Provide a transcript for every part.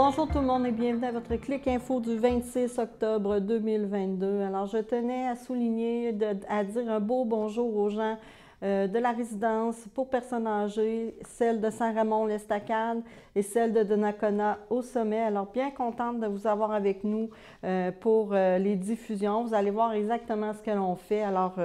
Bonjour tout le monde et bienvenue à votre Clic Info du 26 octobre 2022. Alors, je tenais à souligner, à dire un beau bonjour aux gens de la résidence pour personnes âgées, celle de Saint-Raymond-l'Estacade et celle de Donnacona au sommet. Alors, bien contente de vous avoir avec nous pour les diffusions. Vous allez voir exactement ce que l'on fait. Alors,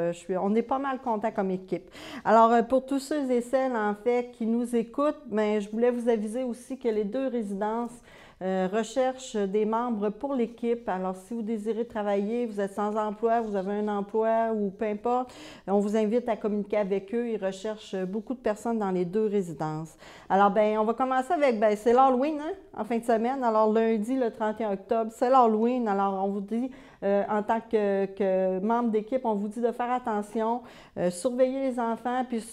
on est pas mal content comme équipe. Alors, pour tous ceux et celles, en fait, qui nous écoutent, mais je voulais vous aviser aussi que les deux résidences recherche des membres pour l'équipe. Alors, si vous désirez travailler, vous êtes sans emploi, vous avez un emploi ou peu importe, on vous invite à communiquer avec eux. Ils recherchent beaucoup de personnes dans les deux résidences. Alors, ben, on va commencer avec, ben, c'est l'Halloween, hein, en fin de semaine. Alors, lundi, le 31 octobre, c'est l'Halloween. Alors, on vous dit, en tant que membre d'équipe, on vous dit de faire attention, surveiller les enfants, puis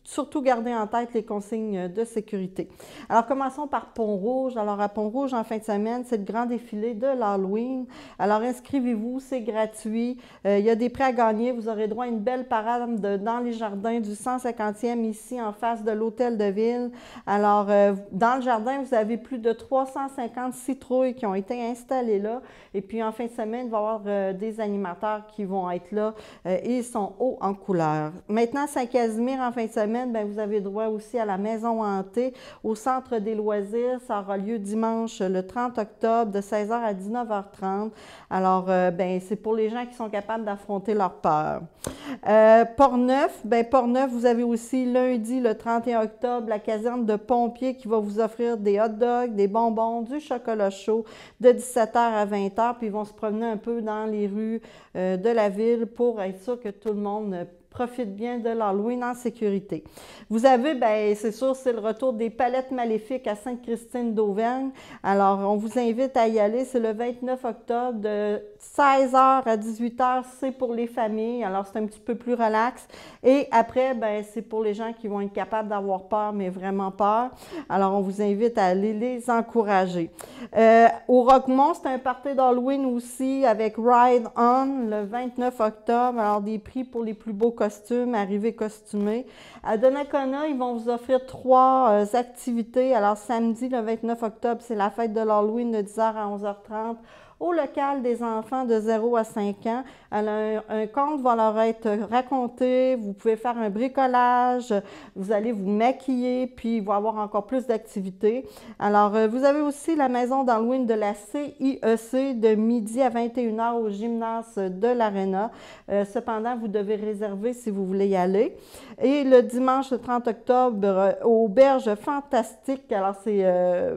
surtout garder en tête les consignes de sécurité. Alors, commençons par Pont-Rouge. Alors, à Pont-Rouge, en fin de semaine, c'est le grand défilé de l'Halloween. Alors, inscrivez-vous, c'est gratuit. Il y a des prix à gagner. Vous aurez droit à une belle parade dans les jardins du 150e, ici, en face de l'Hôtel de Ville. Alors, dans le jardin, vous avez plus de 350 citrouilles qui ont été installées là. Et puis, en fin de semaine, il va y avoir des animateurs qui vont être là et ils sont hauts en couleur. Maintenant, Saint-Casimir, en fin de semaine, bien, vous avez droit aussi à la maison hantée au Centre des loisirs. Ça aura lieu dimanche le 30 octobre de 16h à 19h30. Alors, ben, c'est pour les gens qui sont capables d'affronter leur peur. Port-Neuf, bien, Port-Neuf, vous avez aussi lundi le 31 octobre la caserne de pompiers qui va vous offrir des hot dogs, des bonbons, du chocolat chaud de 17h à 20h. Puis ils vont se promener un peu dans les rues de la ville pour être sûr que tout le monde profite bien de l'Halloween en sécurité. Vous avez, bien, c'est sûr, c'est le retour des palettes maléfiques à Sainte-Christine d'Auvergne. Alors, on vous invite à y aller. C'est le 29 octobre de 16h à 18h. C'est pour les familles. Alors, c'est un petit peu plus relax. Et après, bien, c'est pour les gens qui vont être capables d'avoir peur, mais vraiment peur. Alors, on vous invite à aller les encourager. Au Roquemont, c'est un party d'Halloween aussi avec Ride On le 29 octobre. Alors, des prix pour les plus beaux costumes, arrivés costumés. À Donnacona, ils vont vous offrir 3 activités. Alors, samedi, le 29 octobre, c'est la fête de l'Halloween de 10h à 11h30 au local des enfants de 0 à 5 ans. Alors, un conte va leur être raconté, vous pouvez faire un bricolage, vous allez vous maquiller, puis il va y avoir encore plus d'activités. Alors, vous avez aussi la maison d'Halloween de la CIEC de midi à 21h au gymnase de l'Arena. Cependant, vous devez réserver si vous voulez y aller. Et le dimanche le 30 octobre, Auberge Fantastique. Alors,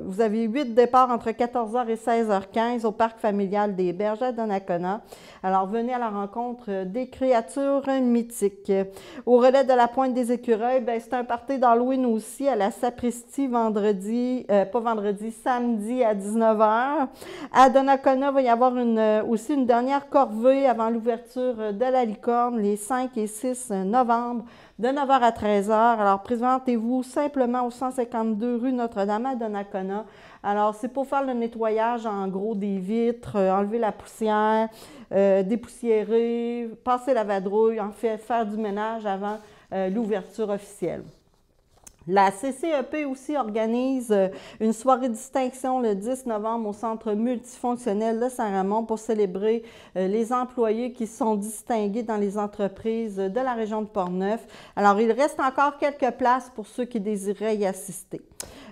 vous avez 8 départs entre 14h et 16h15 au parc familial des Berges à Donnacona. Alors, venez à la rencontre des créatures mythiques. Au relais de la Pointe des Écureuils, bien, c'est un party d'Halloween aussi à la Sapristie samedi à 19h. À Donnacona, il va y avoir aussi une dernière corvée avant l'ouverture de la licorne les 5 et 6 novembre de 9h à 13h. Alors, présentez-vous simplement au 152 rue Notre-Dame à Donnacona. Alors, c'est pour faire le nettoyage, en gros, des vitres, enlever la poussière, dépoussiérer, passer la vadrouille, en fait, faire du ménage avant l'ouverture officielle. La CCEP aussi organise une soirée distinction le 10 novembre au Centre multifonctionnel de Saint-Raymond pour célébrer les employés qui sont distingués dans les entreprises de la région de Port-Neuf. Alors, il reste encore quelques places pour ceux qui désiraient y assister.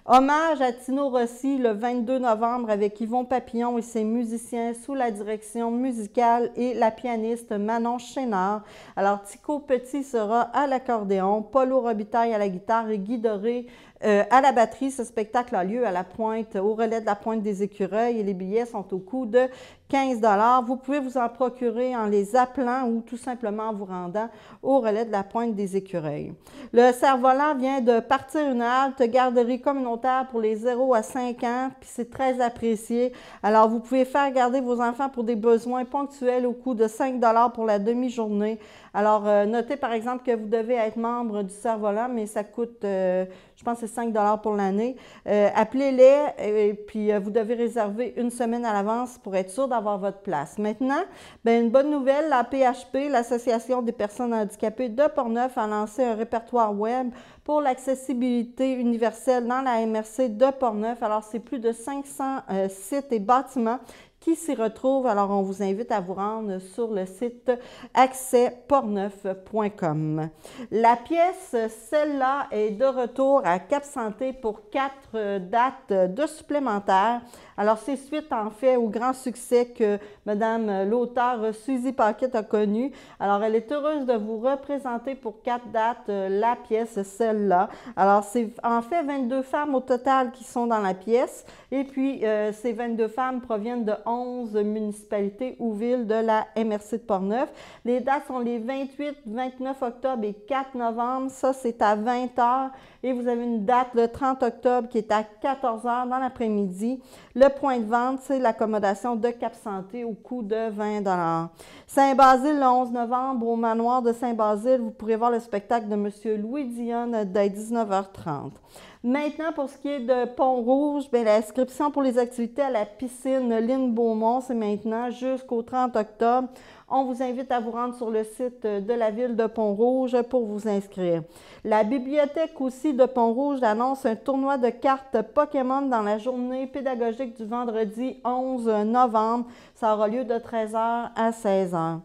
Hommage à Tino Rossi le 22 novembre avec Yvon Papillon et ses musiciens sous la direction musicale et la pianiste Manon Chénard. Alors, Tico Petit sera à l'accordéon, Paulo Robitaille à la guitare et Guy Doré à la batterie. Ce spectacle a lieu à la pointe, au relais de la Pointe des Écureuils et les billets sont au coût de 15 $. Vous pouvez vous en procurer en les appelant ou tout simplement en vous rendant au relais de la Pointe des Écureuils. Le Cerf-Volant vient de partir une halte garderie communautaire pour les 0 à 5 ans, puis c'est très apprécié. Alors, vous pouvez faire garder vos enfants pour des besoins ponctuels au coût de 5 $ pour la demi-journée. Alors, notez par exemple que vous devez être membre du Cerf-Volant, mais ça coûte, je je pense que c'est 5 $ pour l'année. Appelez-les et puis vous devez réserver une semaine à l'avance pour être sûr d'avoir votre place. Maintenant, bien, une bonne nouvelle, la PHP, l'Association des personnes handicapées de Portneuf, a lancé un répertoire web pour l'accessibilité universelle dans la MRC de Portneuf. Alors, c'est plus de 500 sites et bâtiments qui s'y retrouvent. Alors, on vous invite à vous rendre sur le site accèsportneuf.com. La pièce, celle-là, est de retour à Cap-Santé pour 4 dates de supplémentaires. Alors, c'est suite, en fait, au grand succès que Mme l'auteure Suzy Paquette a connu. Alors, elle est heureuse de vous représenter pour 4 dates la pièce, celle-là. Alors, c'est en fait 22 femmes au total qui sont dans la pièce. Et puis, ces 22 femmes proviennent de 11 municipalités ou villes de la MRC de Portneuf. Les dates sont les 28, 29 octobre et 4 novembre. Ça, c'est à 20 h. Et vous avez une date le 30 octobre qui est à 14 h dans l'après-midi. Le point de vente, c'est l'accommodation de Cap-Santé au coût de 20 $. Saint-Basile, le 11 novembre, au manoir de Saint-Basile, vous pourrez voir le spectacle de M. Louis Dionne dès 19 h 30. Maintenant, pour ce qui est de Pont-Rouge, l'inscription pour les activités à la piscine Lynn-Beaumont, c'est maintenant jusqu'au 30 octobre. On vous invite à vous rendre sur le site de la ville de Pont-Rouge pour vous inscrire. La bibliothèque aussi de Pont-Rouge annonce un tournoi de cartes Pokémon dans la journée pédagogique du vendredi 11 novembre. Ça aura lieu de 13 h à 16 h.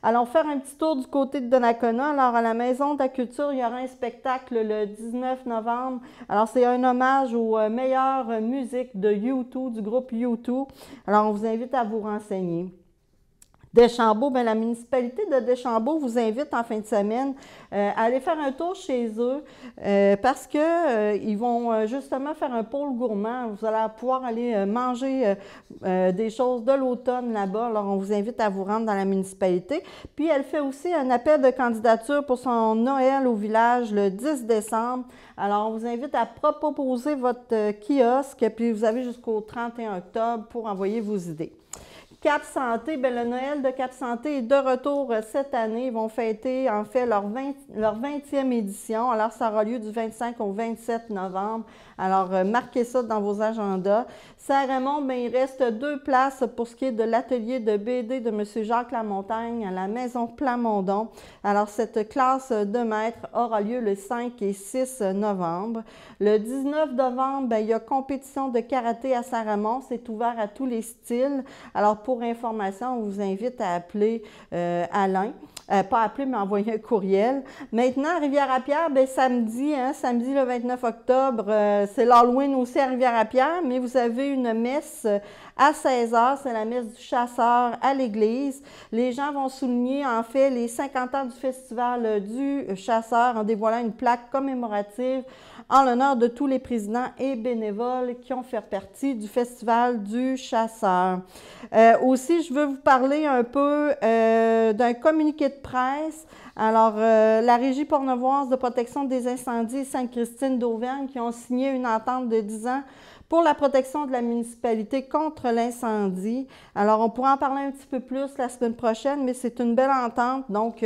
Allons faire un petit tour du côté de Donnacona. Alors, à la Maison de la Culture, il y aura un spectacle le 19 novembre. Alors, c'est un hommage aux meilleures musiques de U2, du groupe U2. Alors, on vous invite à vous renseigner. Deschambault, bien, la municipalité de Deschambault vous invite en fin de semaine à aller faire un tour chez eux parce qu'ils vont justement faire un pôle gourmand. Vous allez pouvoir aller manger des choses de l'automne là-bas. Alors, on vous invite à vous rendre dans la municipalité. Puis, elle fait aussi un appel de candidature pour son Noël au village le 10 décembre. Alors, on vous invite à proposer votre kiosque, puis vous avez jusqu'au 31 octobre pour envoyer vos idées. Cap-Santé, bien, le Noël de Cap-Santé est de retour cette année. Ils vont fêter en fait leur 20e édition. Alors, ça aura lieu du 25 au 27 novembre. Alors, marquez ça dans vos agendas. Saint-Raymond, bien, il reste 2 places pour ce qui est de l'atelier de BD de M. Jacques Lamontagne à la Maison Plamondon. Alors, cette classe de maître aura lieu le 5 et 6 novembre. Le 19 novembre, bien, il y a compétition de karaté à Saint-Raymond. C'est ouvert à tous les styles. Alors, pour information, on vous invite à appeler Alain. Pas appeler, mais envoyer un courriel. Maintenant, à Rivière-à-Pierre, bien, samedi le 29 octobre, c'est l'Halloween aussi à Rivière-à-Pierre, mais vous avez une messe à 16 h. C'est la messe du chasseur à l'église. Les gens vont souligner, en fait, les 50 ans du festival du chasseur en dévoilant une plaque commémorative en l'honneur de tous les présidents et bénévoles qui ont fait partie du Festival du chasseur. Aussi, je veux vous parler un peu d'un communiqué de presse. Alors, la Régie portneuvoise de protection des incendies Sainte-Christine d'Auvergne qui ont signé une entente de 10 ans pour la protection de la municipalité contre l'incendie. Alors, on pourra en parler un petit peu plus la semaine prochaine, mais c'est une belle entente. Donc,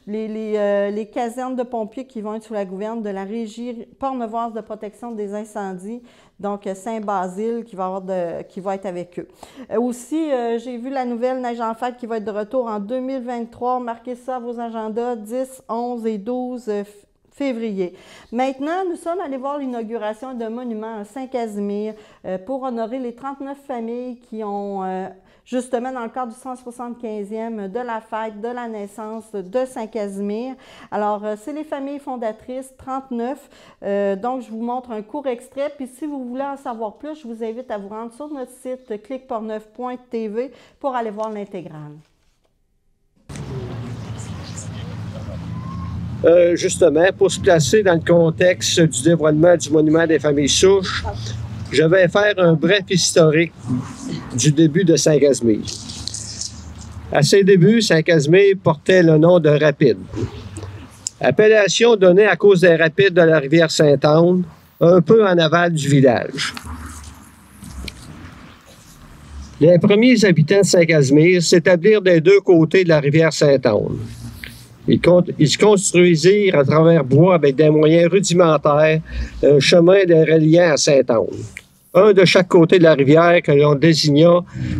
les casernes de pompiers qui vont être sous la gouverne de la Régie portneuvoise de protection des incendies, donc Saint-Basile qui va être avec eux. Aussi, j'ai vu la nouvelle Neige en fête qui va être de retour en 2023. Marquez ça à vos agendas, 10, 11 et 12 février. Maintenant, nous sommes allés voir l'inauguration d'un monument à Saint-Casimir pour honorer les 39 familles qui ont, justement, dans le cadre du 175e de la fête de la naissance de Saint-Casimir. Alors, c'est les familles fondatrices, 39. Donc, je vous montre un court extrait. Puis, si vous voulez en savoir plus, je vous invite à vous rendre sur notre site cliqueportneuf.tv pour aller voir l'intégrale. Justement, pour se placer dans le contexte du dévoilement du monument des familles souches, je vais faire un bref historique du début de Saint-Casimir. À ses débuts, Saint-Casimir portait le nom de Rapide. Appellation donnée à cause des rapides de la rivière Sainte-Anne, un peu en aval du village. Les premiers habitants de Saint-Casimir s'établirent des 2 côtés de la rivière Sainte-Anne. Ils se construisirent à travers bois avec des moyens rudimentaires un chemin les reliant à Sainte-Anne. Un de chaque côté de la rivière que l'on désigna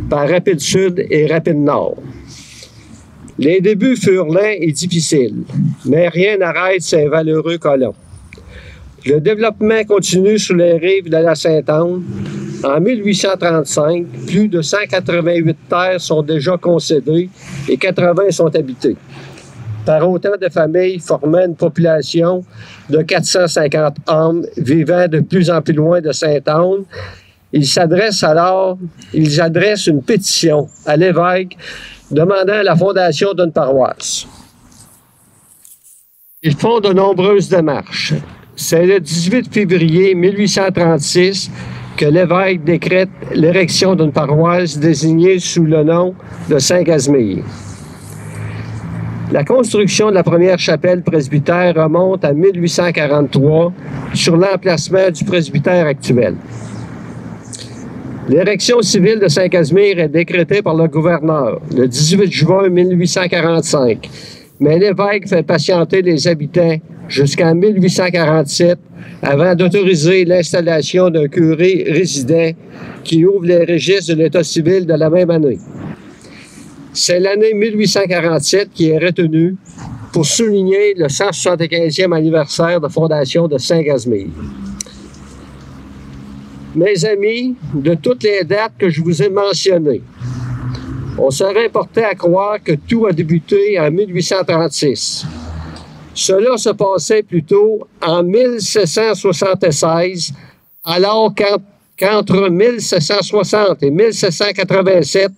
par Rapide Sud et Rapide Nord. Les débuts furent lents et difficiles, mais rien n'arrête ces valeureux colons. Le développement continue sur les rives de la Sainte-Anne. En 1835, plus de 188 terres sont déjà concédées et 80 sont habitées par autant de familles formant une population de 450 hommes vivant de plus en plus loin de Sainte-Anne. Ils adressent une pétition à l'évêque demandant la fondation d'une paroisse. Ils font de nombreuses démarches. C'est le 18 février 1836 que l'évêque décrète l'érection d'une paroisse désignée sous le nom de Saint-Casimir. La construction de la première chapelle presbytère remonte à 1843 sur l'emplacement du presbytère actuel. L'érection civile de Saint-Casimir est décrétée par le gouverneur le 18 juin 1845, mais l'évêque fait patienter les habitants jusqu'en 1847 avant d'autoriser l'installation d'un curé résident qui ouvre les registres de l'État civil de la même année. C'est l'année 1847 qui est retenue pour souligner le 175e anniversaire de fondation de Saint-Casimir. Mes amis, de toutes les dates que je vous ai mentionnées, on serait porté à croire que tout a débuté en 1836. Cela se passait plutôt en 1776, alors qu'entre 1760 et 1787,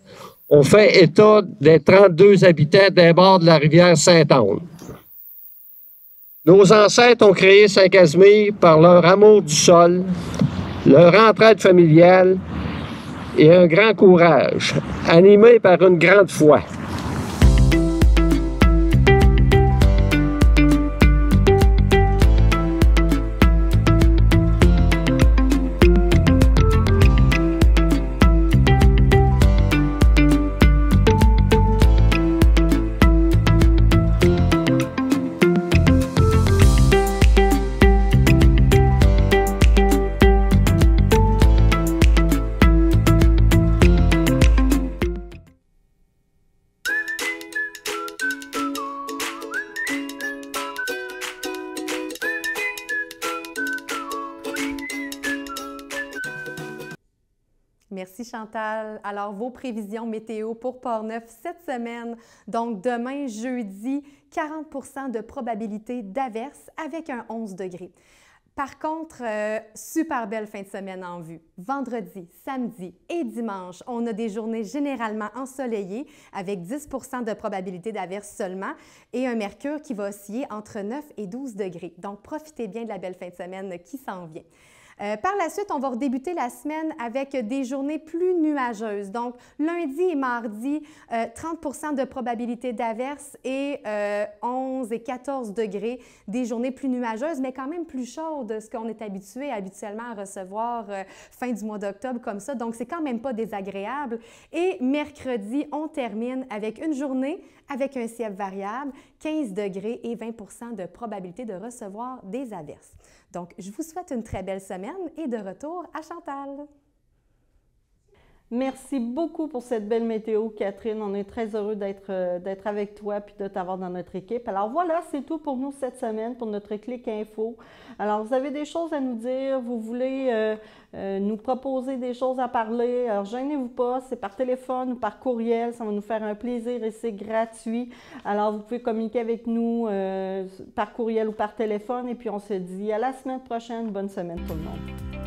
on fait état des 32 habitants des bords de la rivière Sainte-Anne. Nos ancêtres ont créé Saint-Casimir par leur amour du sol, leur entraide familiale et un grand courage, animés par une grande foi. Merci Chantal. Alors, vos prévisions météo pour Portneuf cette semaine. Donc, demain, jeudi, 40 de probabilité d'averse avec un 11 degrés. Par contre, super belle fin de semaine en vue. Vendredi, samedi et dimanche, on a des journées généralement ensoleillées avec 10 de probabilité d'averse seulement et un mercure qui va osciller entre 9 et 12 degrés. Donc, profitez bien de la belle fin de semaine qui s'en vient. Par la suite, on va redébuter la semaine avec des journées plus nuageuses. Donc, lundi et mardi, 30 de probabilité d'averse et 11 et 14 degrés, des journées plus nuageuses, mais quand même plus chaudes de ce qu'on est habitué habituellement à recevoir fin du mois d'octobre comme ça. Donc, c'est quand même pas désagréable. Et mercredi, on termine avec une journée avec un ciel variable, 15 degrés et 20 de probabilité de recevoir des averses. Donc, je vous souhaite une très belle semaine et de retour à Chantal. Merci beaucoup pour cette belle météo, Catherine. On est très heureux d'être avec toi et de t'avoir dans notre équipe. Alors voilà, c'est tout pour nous cette semaine, pour notre Clic Info. Alors, vous avez des choses à nous dire, vous voulez nous proposer des choses à parler, alors gênez-vous pas, c'est par téléphone ou par courriel, ça va nous faire un plaisir et c'est gratuit. Alors, vous pouvez communiquer avec nous par courriel ou par téléphone et puis on se dit à la semaine prochaine. Bonne semaine tout le monde.